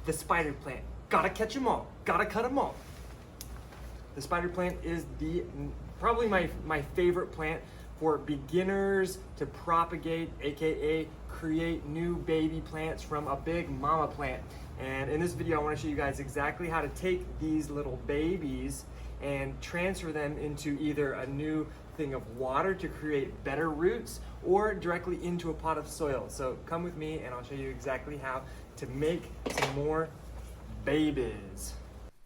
the spider plant. Gotta catch them all, gotta cut them all. The spider plant is probably my favorite plant for beginners to propagate, aka create new baby plants from a big mama plant. And in this video I want to show you guys exactly how to take these little babies and transfer them into either a new thing of water to create better roots or directly into a pot of soil. So come with me and I'll show you exactly how to make some more babies.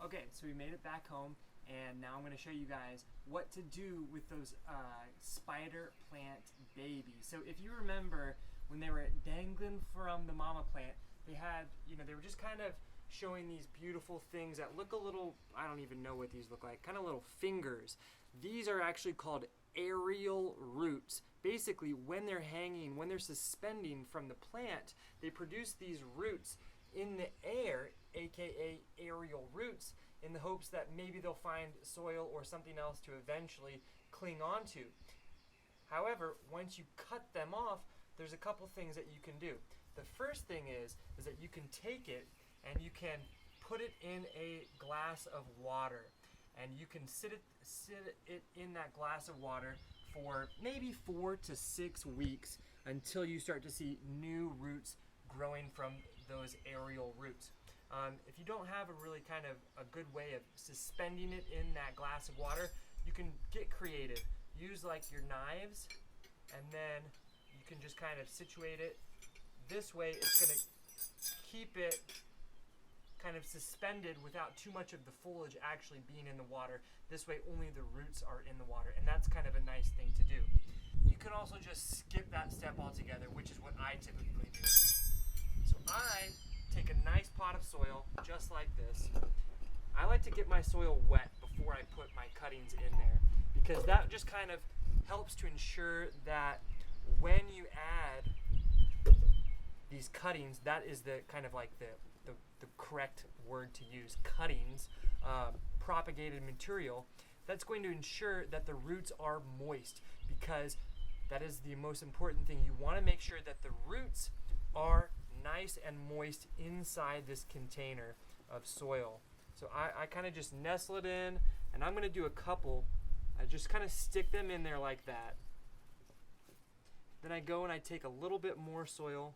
Okay, so we made it back home and now I'm going to show you guys what to do with those spider plant babies. So if you remember when they were dangling from the mama plant, they had, they were just kind of showing these beautiful things that look a little, I don't even know what these look like, kind of little fingers. These are actually called aerial roots. Basically, when they're hanging, when they're suspending from the plant, they produce these roots in the air, aka aerial roots, in the hopes that maybe they'll find soil or something else to eventually cling onto. However, once you cut them off, there's a couple things that you can do. The first thing is that you can take it and you can put it in a glass of water, and you can sit it in that glass of water for maybe 4 to 6 weeks until you start to see new roots growing from those aerial roots. If you don't have a really kind of a good way of suspending it in that glass of water, you can get creative. Use like your knives, and then you can just kind of situate it. This way it's going to keep it kind of suspended without too much of the foliage actually being in the water. This way only the roots are in the water, and that's kind of a nice thing to do. You can also just skip that step altogether, which is what I typically do. So I take a nice pot of soil just like this. I like to get my soil wet before I put my cuttings in there, because that just kind of helps to ensure that when you add these cuttings, that is the kind of like the correct word to use, cuttings, propagated material, that's going to ensure that the roots are moist, because that is the most important thing. You want to make sure that the roots are nice and moist inside this container of soil. So I kind of just nestle it in, and I'm going to do a couple. I just kind of stick them in there like that. Then I go and I take a little bit more soil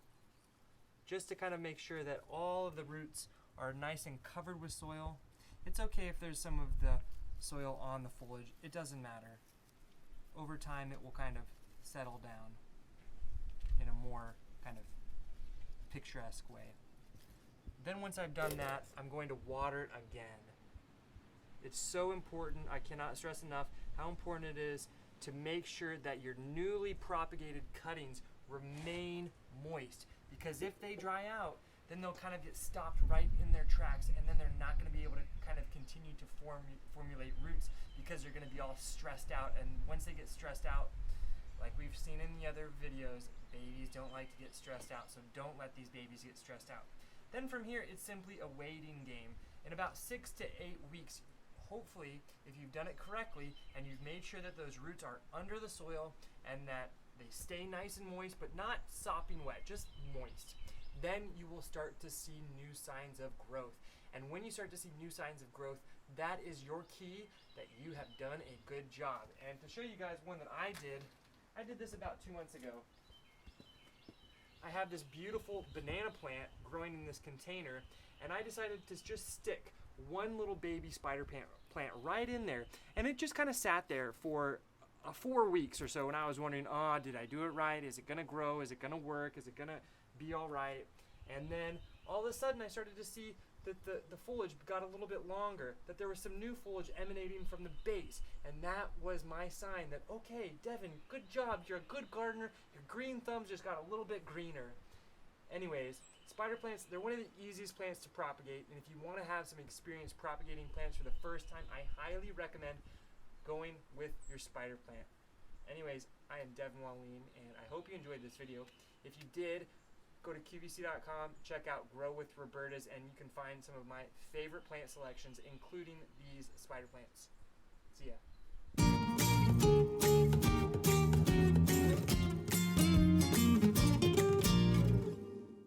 just to kind of make sure that all of the roots are nice and covered with soil. It's okay if there's some of the soil on the foliage. It doesn't matter. Over time it will kind of settle down in a more kind of picturesque way. Then once I've done that, I'm going to water it again. It's so important. I cannot stress enough how important it is to make sure that your newly propagated cuttings remain moist, because if they dry out, then they'll kind of get stopped right in their tracks, and then they're not going to be able to kind of continue to formulate roots, because they're going to be all stressed out. And once they get stressed out, like we've seen in the other videos, babies don't like to get stressed out, so don't let these babies get stressed out. Then from here, it's simply a waiting game. In about 6 to 8 weeks, hopefully, if you've done it correctly and you've made sure that those roots are under the soil and that they stay nice and moist, but not sopping wet, just moist, then you will start to see new signs of growth. And when you start to see new signs of growth, that is your key that you have done a good job. And to show you guys one that I did this about 2 months ago. I have this beautiful banana plant growing in this container, and I decided to just stick one little baby spider plant right in there, and it just kind of sat there for 4 weeks or so, and I was wondering, did I do it right? Is it gonna grow? Is it gonna work? Is it gonna be all right? And then all of a sudden I started to see that the foliage got a little bit longer, that there was some new foliage emanating from the base, and that was my sign that, okay, Devin, good job, you're a good gardener, your green thumbs just got a little bit greener. Anyways, spider plants, they're one of the easiest plants to propagate, and if you want to have some experience propagating plants for the first time, I highly recommend going with your spider plant. Anyways, I am Devin Wallin, and I hope you enjoyed this video. If you did, go to qvc.com, check out Grow with Roberta's, and you can find some of my favorite plant selections, including these spider plants. See ya.